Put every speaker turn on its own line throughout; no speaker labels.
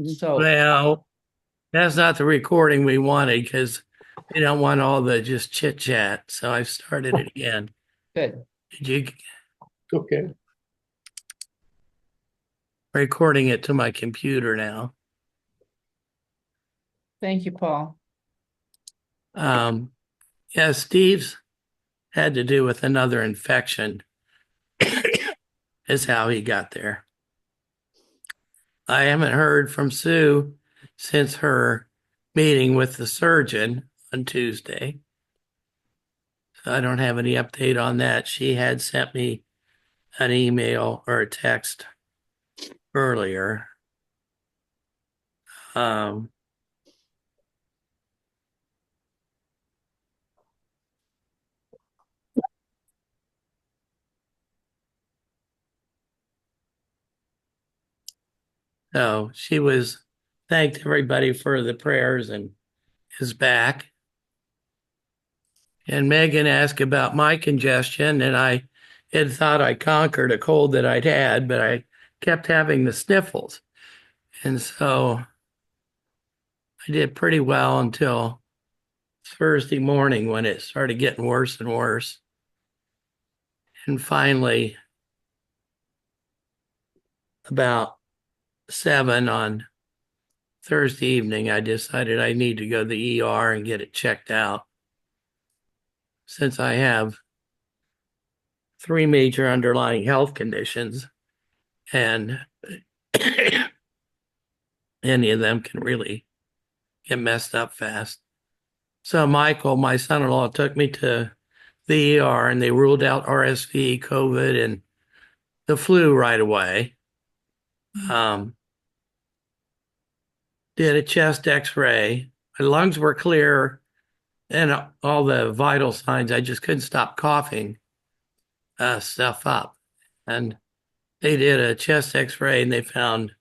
So,
Well, that's not the recording we wanted because we don't want all the just chit chat. So I started it again.
good.
Did you
Okay.
recording it to my computer now?
Thank you, Paul.
Um, yeah, Steve's had to do with another infection, is how he got there. I haven't heard from Sue since her meeting with the surgeon on Tuesday. So I don't have any update on that. She had sent me an email or a text earlier. Um, so she was thanked everybody for the prayers and is back. And Megan asked about my congestion, and I had thought I conquered a cold that I'd had, but I kept having the sniffles. And so I did pretty well until Thursday morning when it started getting worse and worse. And finally, about 7 on Thursday evening, I decided I need to go to the ER and get it checked out since I have 3 major underlying health conditions, and any of them can really get messed up fast. So Michael, my son-in-law, took me to the ER and they ruled out RSV, COVID, and the flu right away. Um, did a chest X-ray. My lungs were clear and all the vital signs. I just couldn't stop coughing stuff up. And they did a chest X-ray and they found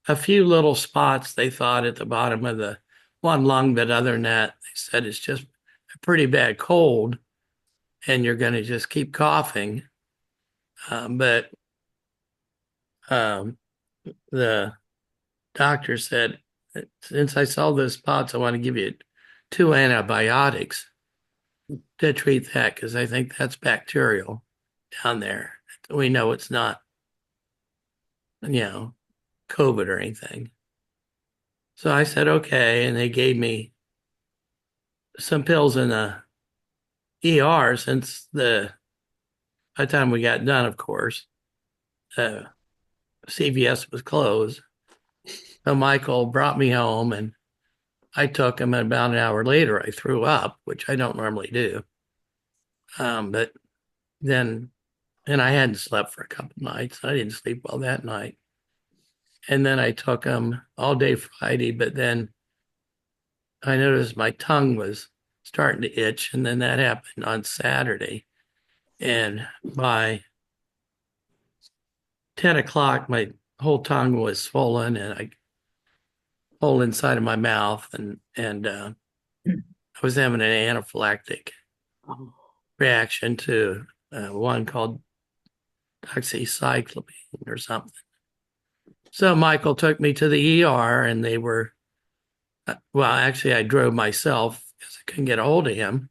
a few little spots they thought at the bottom of the one lung, but other than that, they said it's just a pretty bad cold and you're going to just keep coughing. But um, the doctor said, since I saw those spots, I want to give you 2 antibiotics to treat that because I think that's bacterial down there. We know it's not, COVID or anything. So I said, okay. And they gave me some pills in the ER since by the time we got done, of course, CVS was closed. So Michael brought me home and I took him, and about an hour later, I threw up, which I don't normally do. But then, and I hadn't slept for a couple nights. I didn't sleep well that night. And then I took him all day Friday, but then I noticed my tongue was starting to itch. And then that happened on Saturday. And by 10 o'clock, my whole tongue was swollen and I whole inside of my mouth. And I was having an anaphylactic reaction to one called doxycycline or something. So Michael took me to the ER and they were, well, actually, I drove myself because I couldn't get a hold of him.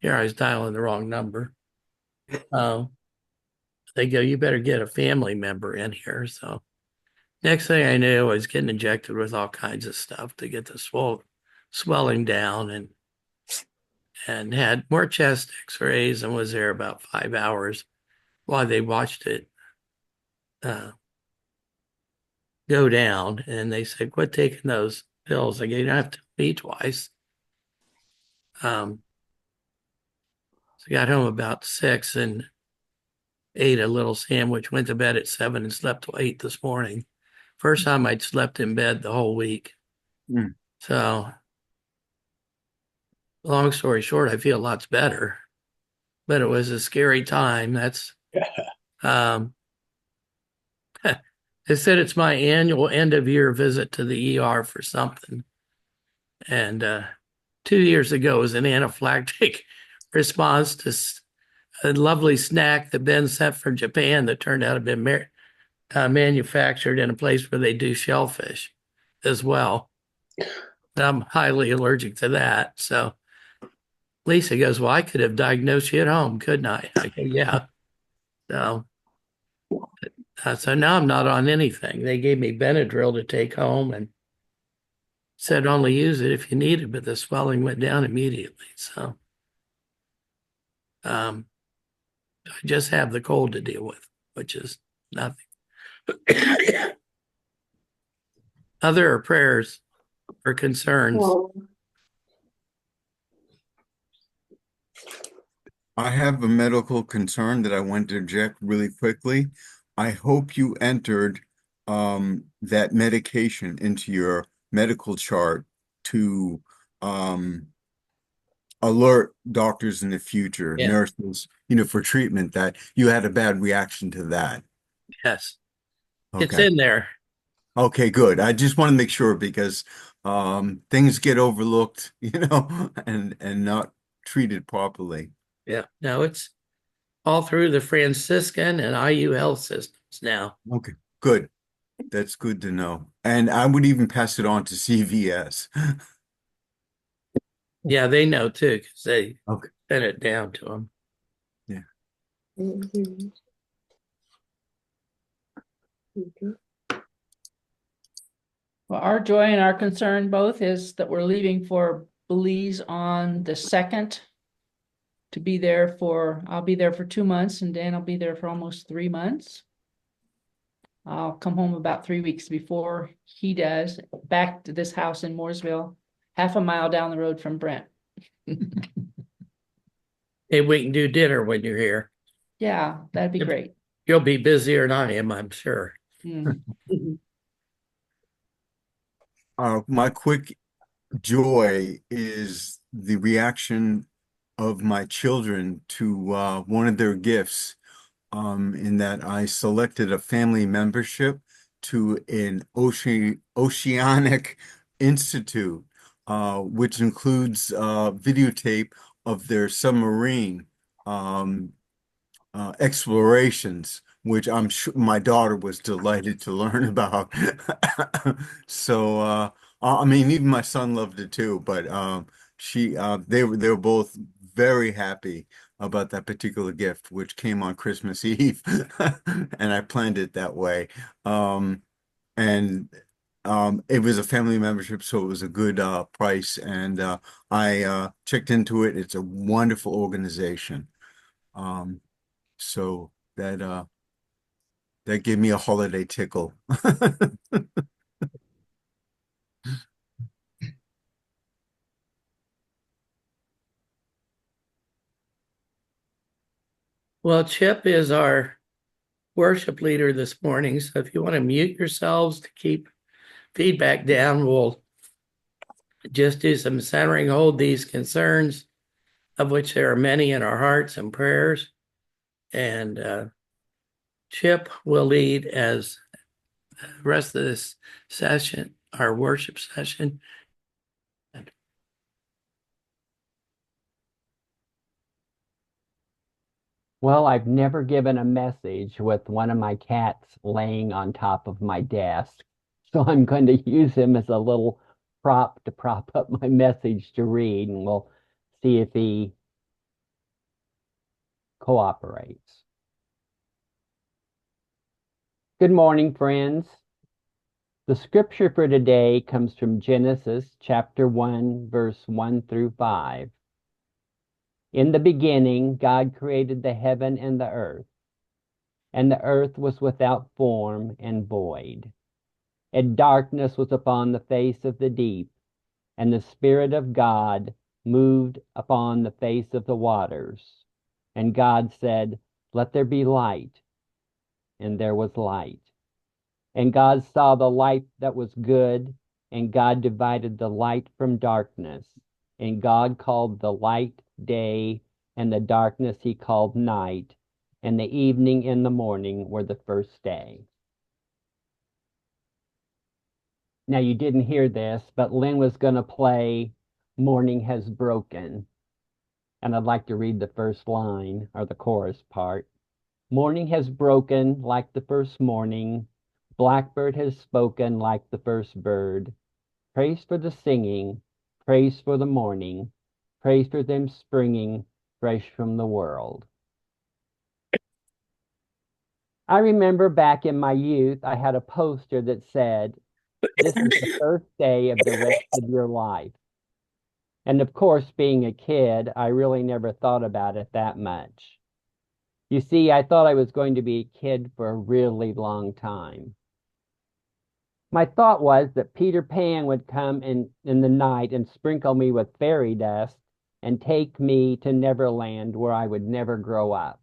Here I was dialing the wrong number. They go, you better get a family member in here. So next thing I knew, I was getting injected with all kinds of stuff to get the swelling down and had more chest x-rays and was there about 5 hours while they watched it go down. And they said, quit taking those pills. I go, you don't have to be twice. So I got home about 6 and ate a little sandwich, went to bed at 7 and slept till 8 this morning. First time I'd slept in bed the whole week.
Mm.
So long story short, I feel lots better, but it was a scary time. That's, um, they said it's my annual end of year visit to the ER for something. And 2 years ago it was an anaphylactic response to a lovely snack that Ben sent from Japan that turned out to have been manufactured in a place where they do shellfish. as well. I'm highly allergic to that. So Lisa goes, well, I could have diagnosed you at home, couldn't I? I go, yeah. So, so now I'm not on anything. They gave me Benadryl to take home and said only use it if you need it, but the swelling went down immediately. So I just have the cold to deal with, which is nothing. Other prayers or concerns?
Well,
I have a medical concern that I want to inject really quickly. I hope you entered that medication into your medical chart to alert doctors in the future,
Yeah.
nurses, for treatment that you had a bad reaction to that.
Yes. It's
Okay.
in there.
Okay, good. I just want to make sure because things get overlooked, and not treated properly.
Yeah. No, it's all through the Franciscan and IU health systems now.
Okay, good. That's good to know. And I would even pass it on to CVS.
Yeah, they know too because they
Okay.
sent it down to them.
Yeah.
mhm. Okay.
Well, our joy and our concern both is that we're leaving for Belize on the 2nd to be there I'll be there for 2 months and Dan will be there for almost 3 months. I'll come home about 3 weeks before he does, back to this house in Mooresville, half a mile down the road from Brent.
Hey, we can do dinner when you're here.
Yeah, that'd be
Yep.
great.
You'll be busier than I am, I'm sure.
Mm.
My quick joy is the reaction of my children to one of their gifts, in that I selected a family membership to an oceanic institute, which includes videotape of their submarine explorations, which I'm sure my daughter was delighted to learn about. So, I mean, even my son loved it too, but they were both very happy about that particular gift, which came on Christmas Eve, and I planned it that way. And it was a family membership, so it was a good price, and I checked into it. It's a wonderful organization. Um, so that gave me a holiday tickle.
Well, Chip is our worship leader this morning. So if you want to mute yourselves to keep feedback down, we'll just do some centering, hold these concerns, of which there are many in our hearts and prayers. And Chip will lead as the rest of this session, our worship session.
Well, I've never given a message with one of my cats laying on top of my desk. So I'm going to use him as a little prop to prop up my message to read, and we'll see if he cooperates. Good morning, friends. The scripture for today comes from Genesis chapter 1, verse 1 through 5. In the beginning, God created the heaven and the earth was without form and void. And darkness was upon the face of the deep, and the Spirit of God moved upon the face of the waters. And God said, "Let there be light." And there was light. And God saw the light that was good, and God divided the light from darkness. And God called the light day, and the darkness he called night. And the evening and the morning were the first day. Now, you didn't hear this, but Lynn was going to play Morning Has Broken. And I'd like to read the first line, or the chorus part. Morning has broken like the first morning, blackbird has spoken like the first bird. Praise for the singing, praise for the morning, praise for them springing fresh from the world. I remember back in my youth, I had a poster that said, "This is the first day of the rest of your life." And of course, being a kid, I really never thought about it that much. You see, I thought I was going to be a kid for a really long time. My thought was that Peter Pan would come in the night and sprinkle me with fairy dust and take me to Neverland where I would never grow up.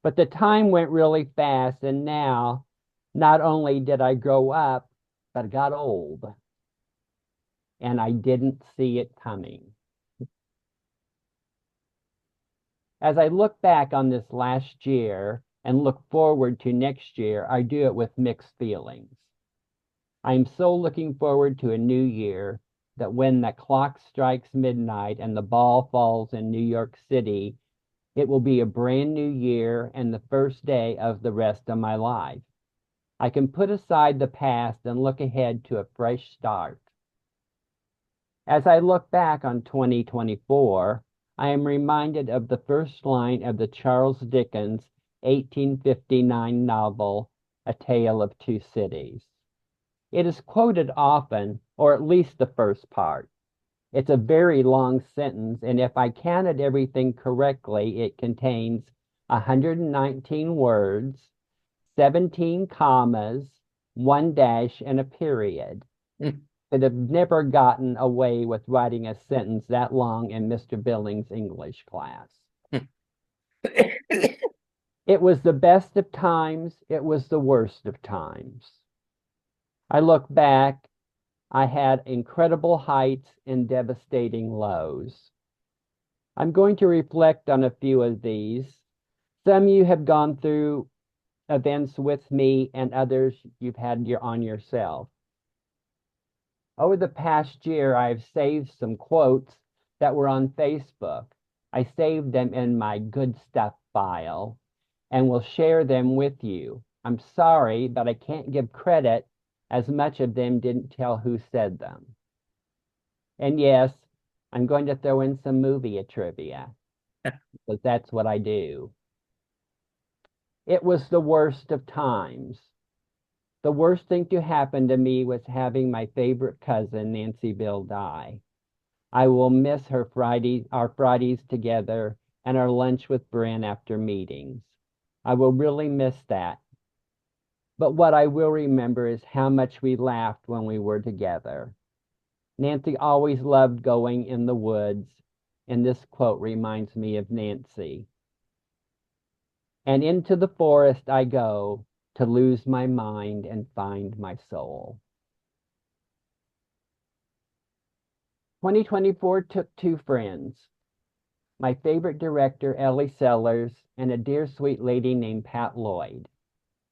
But the time went really fast, and now not only did I grow up, but I got old. And I didn't see it coming. As I look back on this last year and look forward to next year, I do it with mixed feelings. I am so looking forward to a new year that when the clock strikes midnight and the ball falls in New York City, it will be a brand new year and the first day of the rest of my life. I can put aside the past and look ahead to a fresh start. As I look back on 2024, I am reminded of the first line of the Charles Dickens 1859 novel, A Tale of Two Cities. It is quoted often, or at least the first part. It's a very long sentence, and if I counted everything correctly, it contains 119 words, 17 commas, 1 dash, and a period. That have never gotten away with writing a sentence that long in Mr. Billings' English class. It was the best of times. It was the worst of times. I look back, I had incredible heights and devastating lows. I'm going to reflect on a few of these. Some you have gone through events with me, and others you've had on yourself. Over the past year, I've saved some quotes that were on Facebook. I saved them in my good stuff file and will share them with you. I'm sorry, but I can't give credit as much of them didn't tell who said them. And yes, I'm going to throw in some movie trivia because that's what I do. It was the worst of times. The worst thing to happen to me was having my favorite cousin, Nancy Bill, die. I will miss our Fridays together and our lunch with Bren after meetings. I will really miss that. But what I will remember is how much we laughed when we were together. Nancy always loved going in the woods, and this quote reminds me of Nancy. "And into the forest I go, to lose my mind and find my soul." 2024 took two friends, my favorite director, Ellie Sellers, and a dear sweet lady named Pat Lloyd.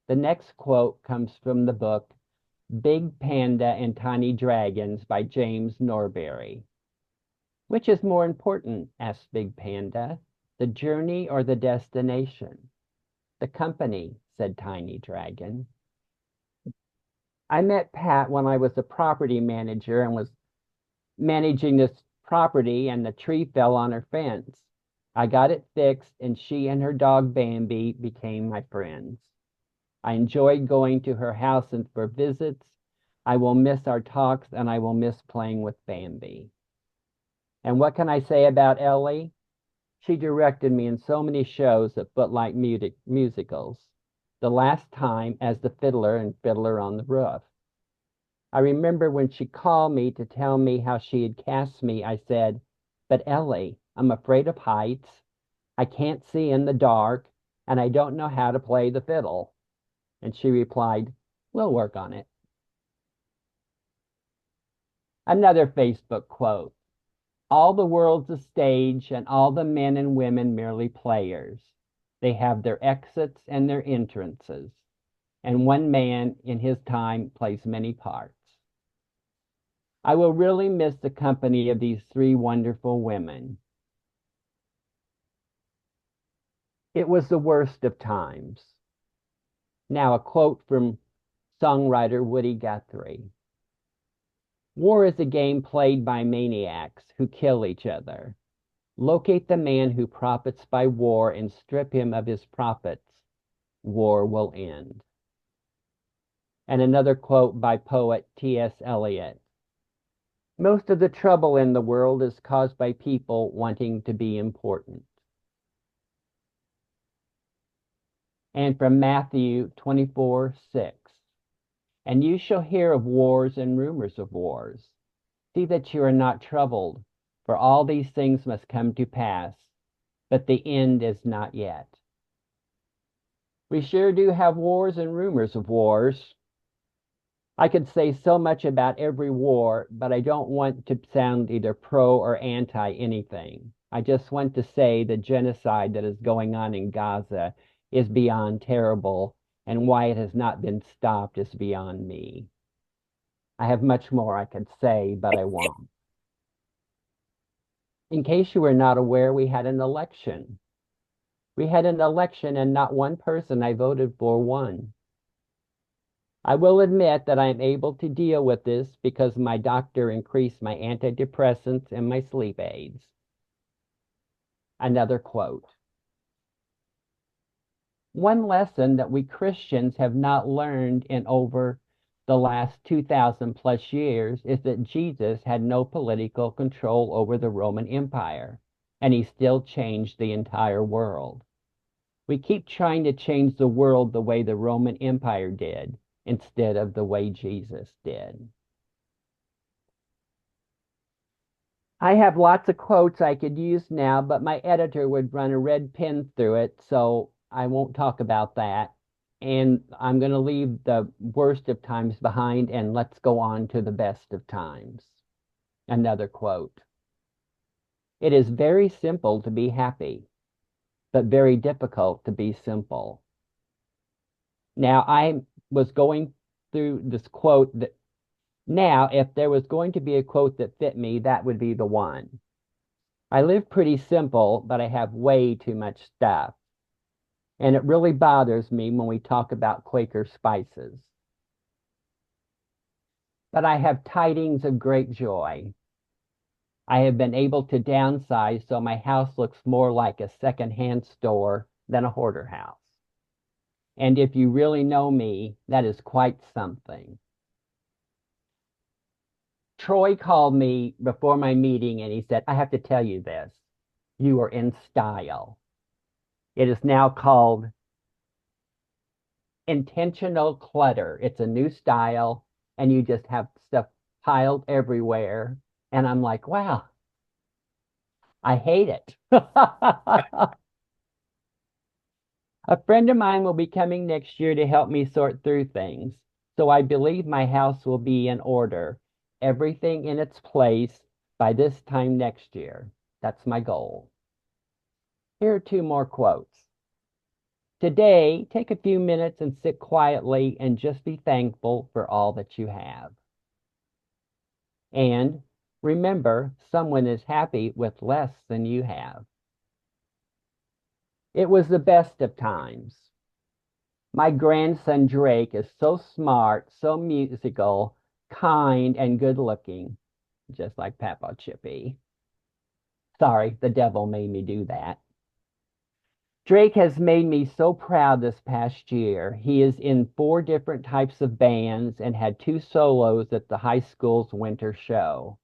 The next quote comes from the book Big Panda and Tiny Dragons by James Norbury. "Which is more important?" asked Big Panda, "the journey or the destination?" "The company," said Tiny Dragon. I met Pat when I was a property manager and was managing this property, and the tree fell on her fence. I got it fixed, and she and her dog Bambi became my friends. I enjoyed going to her house and for visits. I will miss our talks, and I will miss playing with Bambi. And what can I say about Ellie? She directed me in so many shows that felt like musicals. The last time as the fiddler in Fiddler on the Roof. I remember when she called me to tell me how she had cast me, I said, "But Ellie, I'm afraid of heights. I can't see in the dark, and I don't know how to play the fiddle." And she replied, "We'll work on it." Another Facebook quote. "All the world's a stage, and all the men and women merely players. They have their exits and their entrances, and one man in his time plays many parts." I will really miss the company of these three wonderful women. It was the worst of times. Now, a quote from songwriter Woody Guthrie. War is a game played by maniacs who kill each other. Locate the man who profits by war and strip him of his profits. War will end. And another quote by poet T.S. Eliot. Most of the trouble in the world is caused by people wanting to be important. And from Matthew 24:6. And you shall hear of wars and rumors of wars. See that you are not troubled, for all these things must come to pass, but the end is not yet. We sure do have wars and rumors of wars. I could say so much about every war, but I don't want to sound either pro or anti anything. I just want to say the genocide that is going on in Gaza is beyond terrible, and why it has not been stopped is beyond me. I have much more I could say, but I won't. In case you were not aware, we had an election. We had an election and not one person I voted for won. I will admit that I am able to deal with this because my doctor increased my antidepressants and my sleep aids. Another quote. One lesson that we Christians have not learned in over the last 2,000 plus years is that Jesus had no political control over the Roman Empire, and he still changed the entire world. We keep trying to change the world the way the Roman Empire did, instead of the way Jesus did. I have lots of quotes I could use now, but my editor would run a red pen through it, so I won't talk about that. And I'm going to leave the worst of times behind, and let's go on to the best of times. Another quote. It is very simple to be happy, but very difficult to be simple. Now, I was going through this quote that now, if there was going to be a quote that fit me, that would be the one. I live pretty simple, but I have way too much stuff. And it really bothers me when we talk about Quaker spices. But I have tidings of great joy. I have been able to downsize so my house looks more like a secondhand store than a hoarder house. And if you really know me, that is quite something. Troy called me before my meeting and he said, I have to tell you this. You are in style. It is now called intentional clutter. It's a new style and you just have stuff piled everywhere. And I'm like, wow, I hate it. A friend of mine will be coming next year to help me sort through things. So I believe my house will be in order, everything in its place by this time next year. That's my goal. Here are two more quotes. Today, take a few minutes and sit quietly and just be thankful for all that you have. And remember, someone is happy with less than you have. It was the best of times. My grandson Drake is so smart, so musical, kind, and good-looking, just like Papa Chippy. Sorry, the devil made me do that. Drake has made me so proud this past year. He is in 4 different types of bands and had 2 solos at the high school's winter show.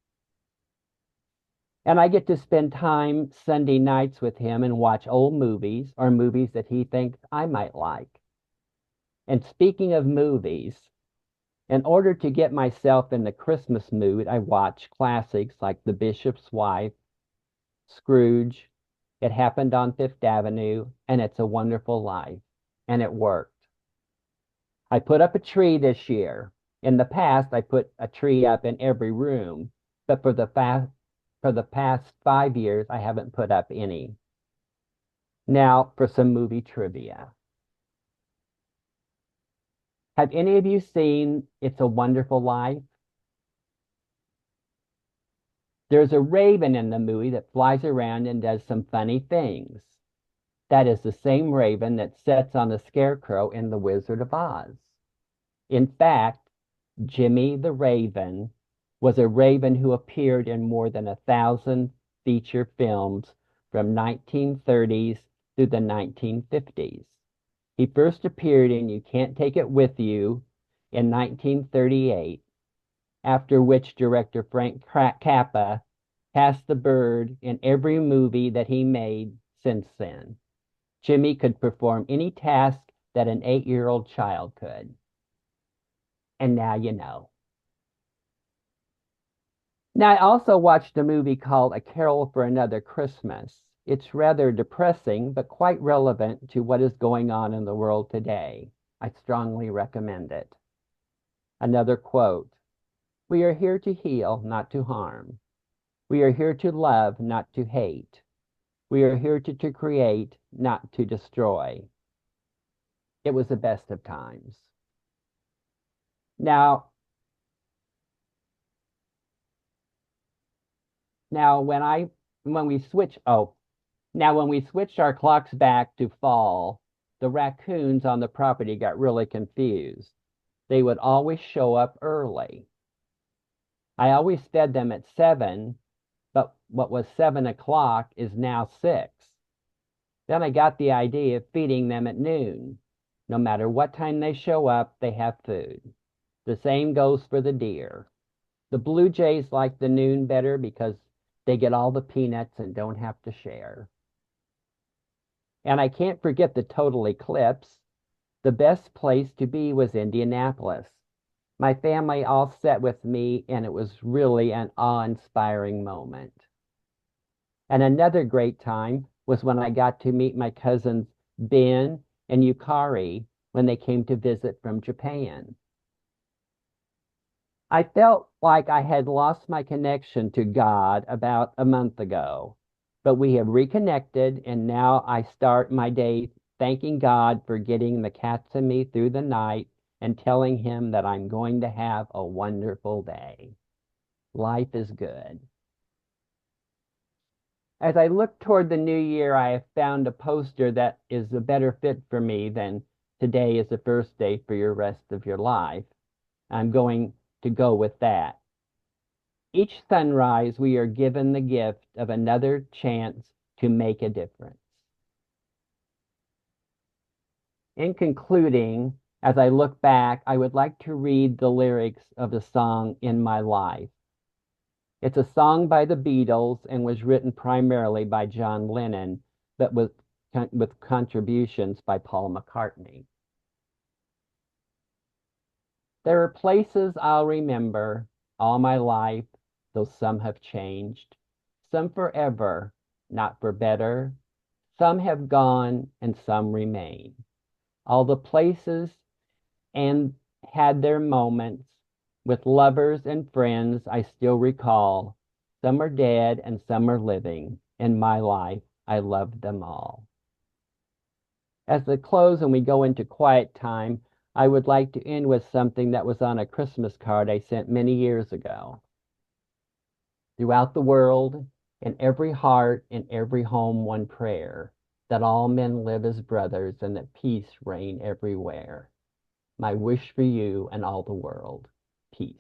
And I get to spend time Sunday nights with him and watch old movies or movies that he thinks I might like. And speaking of movies, in order to get myself in the Christmas mood, I watch classics like The Bishop's Wife, Scrooge, It Happened on Fifth Avenue, and It's a Wonderful Life. And it worked. I put up a tree this year. In the past, I put a tree up in every room, but for the past 5 years, I haven't put up any. Now for some movie trivia. Have any of you seen It's a Wonderful Life? There's a raven in the movie that flies around and does some funny things. That is the same raven that sits on the scarecrow in The Wizard of Oz. In fact, Jimmy the Raven was a raven who appeared in more than 1,000 feature films from 1930s through the 1950s. He first appeared in You Can't Take It With You in 1938, after which director Frank Capra cast the bird in every movie that he made since then. Jimmy could perform any task that an 8-year-old child could. And now you know. Now, I also watched a movie called A Carol for Another Christmas. It's rather depressing, but quite relevant to what is going on in the world today. I strongly recommend it. Another quote: "We are here to heal, not to harm. We are here to love, not to hate. We are here to create, not to destroy." It was the best of times. Now, now when we switch, now when we switched our clocks back to fall, the raccoons on the property got really confused. They would always show up early. I always fed them at 7, but what was 7 o'clock is now 6. Then I got the idea of feeding them at noon. No matter what time they show up, they have food. The same goes for the deer. The blue jays like the noon better because they get all the peanuts and don't have to share. And I can't forget the total eclipse. The best place to be was Indianapolis. My family all sat with me, and it was really an awe-inspiring moment. And another great time was when I got to meet my cousins Ben and Yukari when they came to visit from Japan. I felt like I had lost my connection to God about a month ago, but we have reconnected, and now I start my day thanking God for getting the cats and me through the night and telling him that I'm going to have a wonderful day. Life is good. As I look toward the new year, I have found a poster that is a better fit for me than "Today is the first day for your rest of your life." I'm going to go with that. Each sunrise, we are given the gift of another chance to make a difference. In concluding, as I look back, I would like to read the lyrics of the song In My Life. It's a song by the Beatles and was written primarily by John Lennon, but with contributions by Paul McCartney. There are places I'll remember all my life, though some have changed. Some forever, not for better. Some have gone and some remain. All the places and had their moments with lovers and friends I still recall. Some are dead and some are living. In my life, I loved them all. As we close and we go into quiet time, I would like to end with something that was on a Christmas card I sent many years ago. Throughout the world, in every heart, in every home, one prayer, that all men live as brothers and that peace reign everywhere. My wish for you and all the world, peace.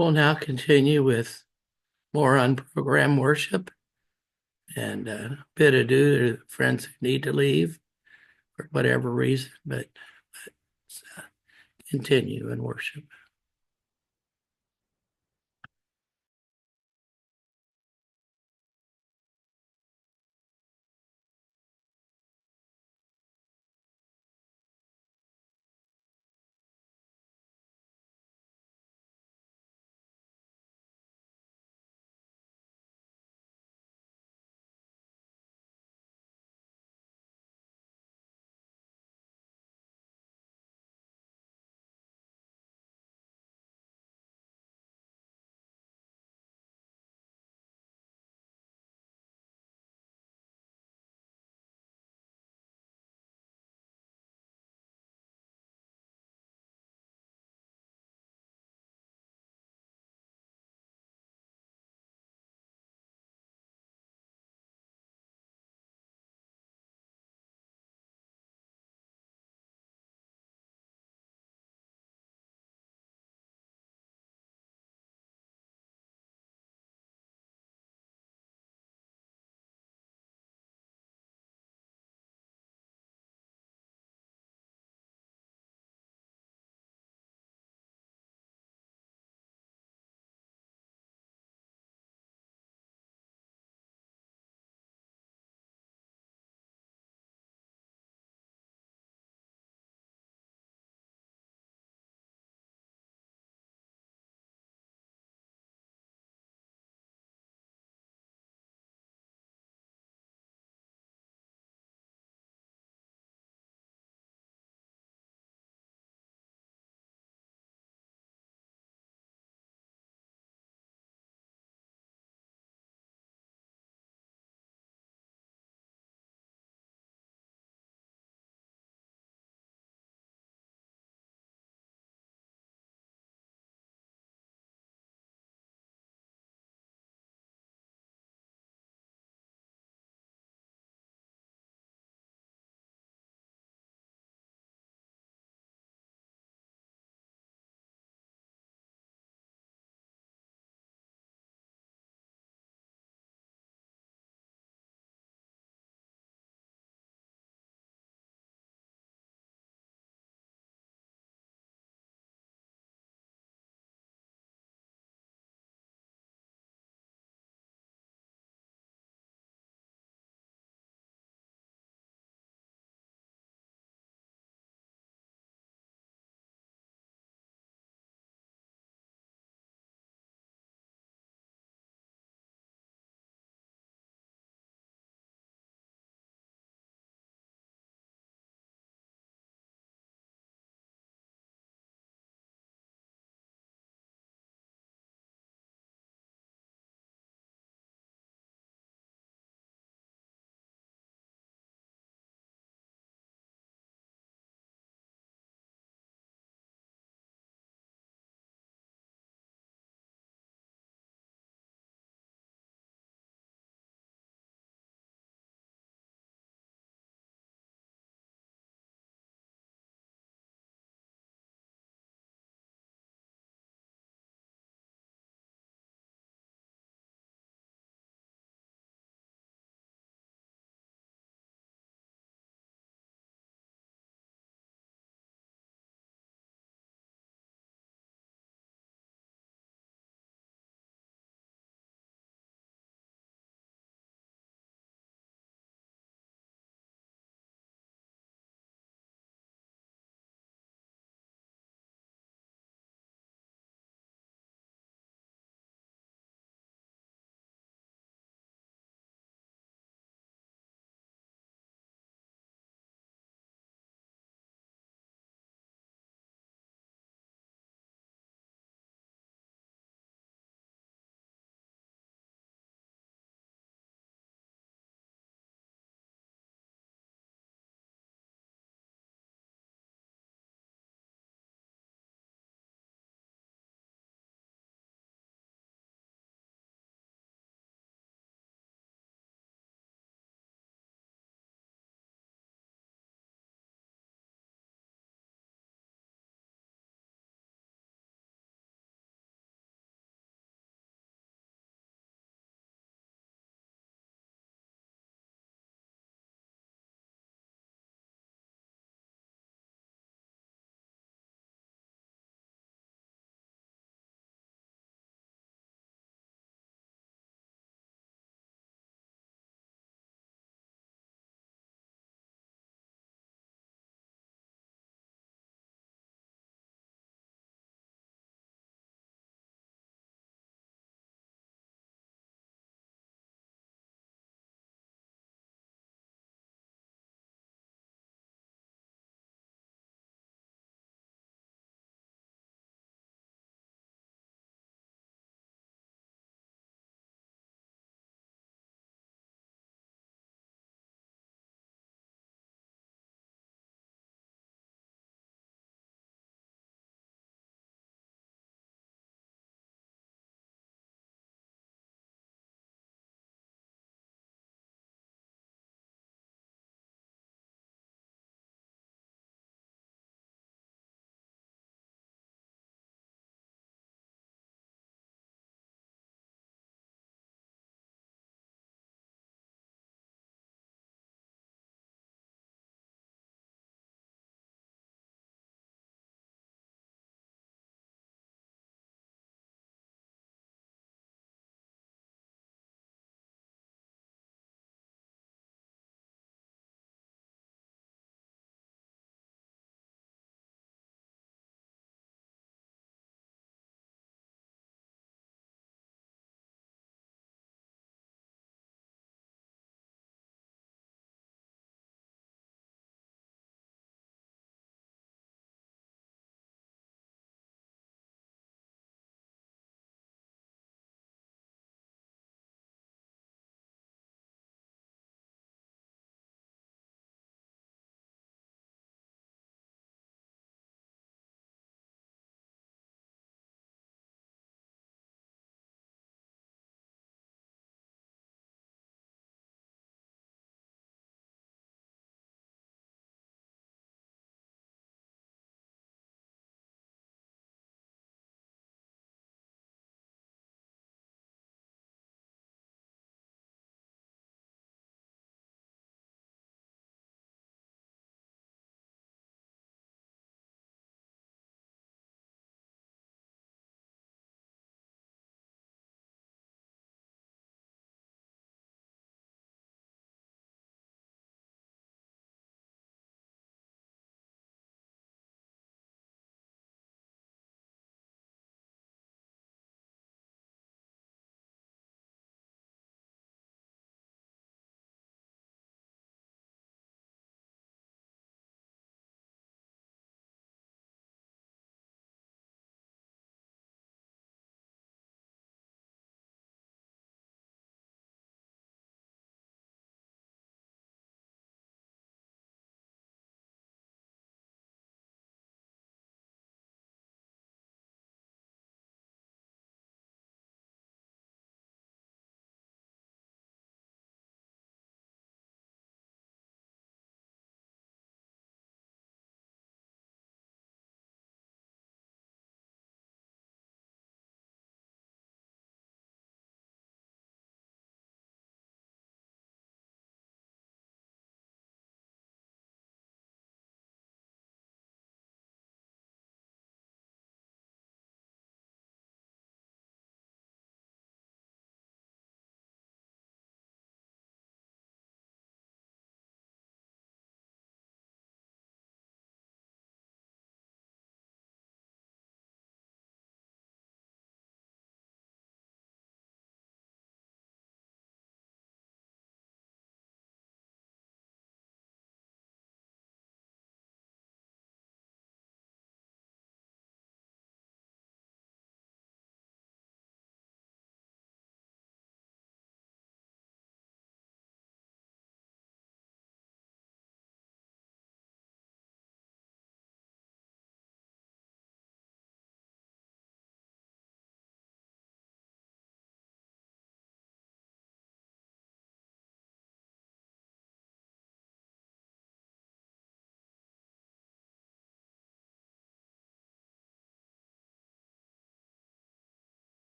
We'll now continue with more unprogrammed worship and bid adieu to the friends who need to leave for whatever reason, but continue in worship.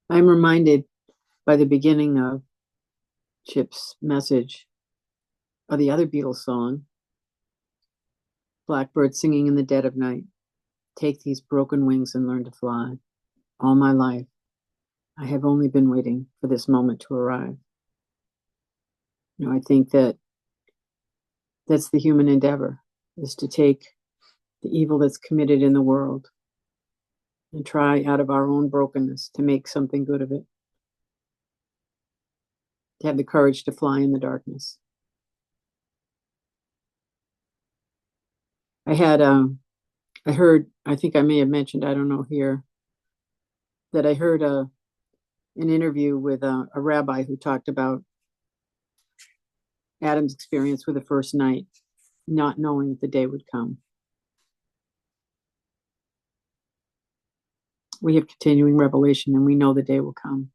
I'm reminded by the beginning of Chip's message of the other Beatles song, Blackbird singing in the dead of night. Take these broken wings and learn to fly. All my life, I have only been waiting for this moment to arrive. I think that's the human endeavor, is to take the evil that's committed in the world and try out of our own brokenness to make something good of it. To have the courage to fly in the darkness. I heard, I think I may have mentioned, I don't know here, that I heard an interview with a rabbi who talked about Adam's experience with the first night, not knowing that the day would come. We have continuing revelation and we know the day will come.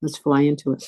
Let's fly into it.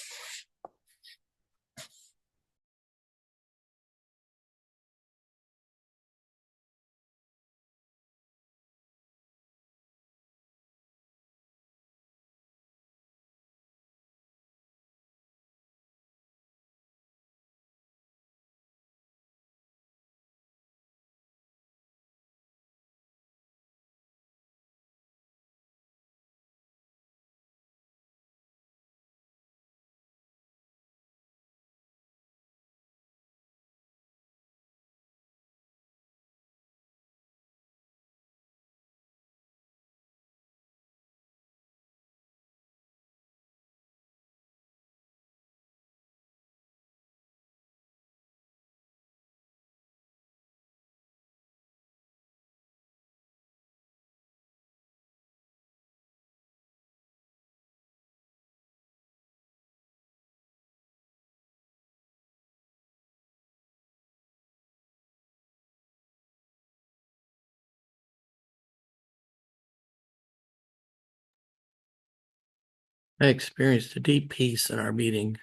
I experienced a deep peace in our meeting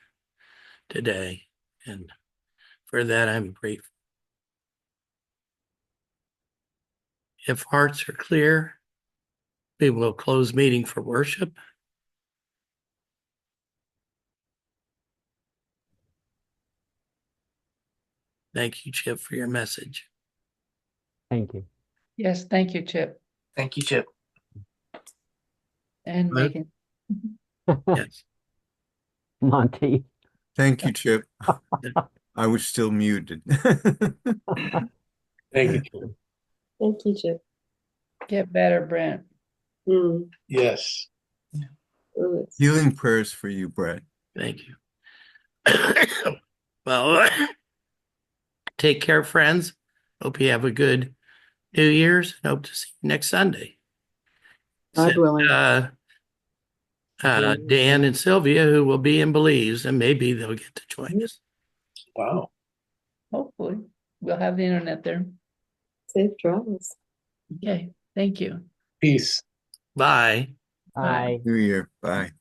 today, and for that I'm grateful. If hearts are clear, we will close meeting for worship. Thank you, Chip, for your message.
Thank you.
Yes, thank you, Chip
Thank you, Chip.
and
Right.
Megan.
Yes.
Monty.
Thank you, Chip. I was still muted.
Thank you, Chip.
Thank you, Chip.
Get better, Brent.
Yes.
Healing prayers for you, Brett.
Thank you. Well, take care, friends. Hope you have a good New Year's and hope to see you next Sunday.
God willing.
Dan and Sylvia, who will be in Belize, and maybe they'll get to join us.
Wow.
Hopefully, we'll have the internet there.
Safe travels.
Okay, thank you.
Peace.
Bye.
Bye.
New Year. Bye.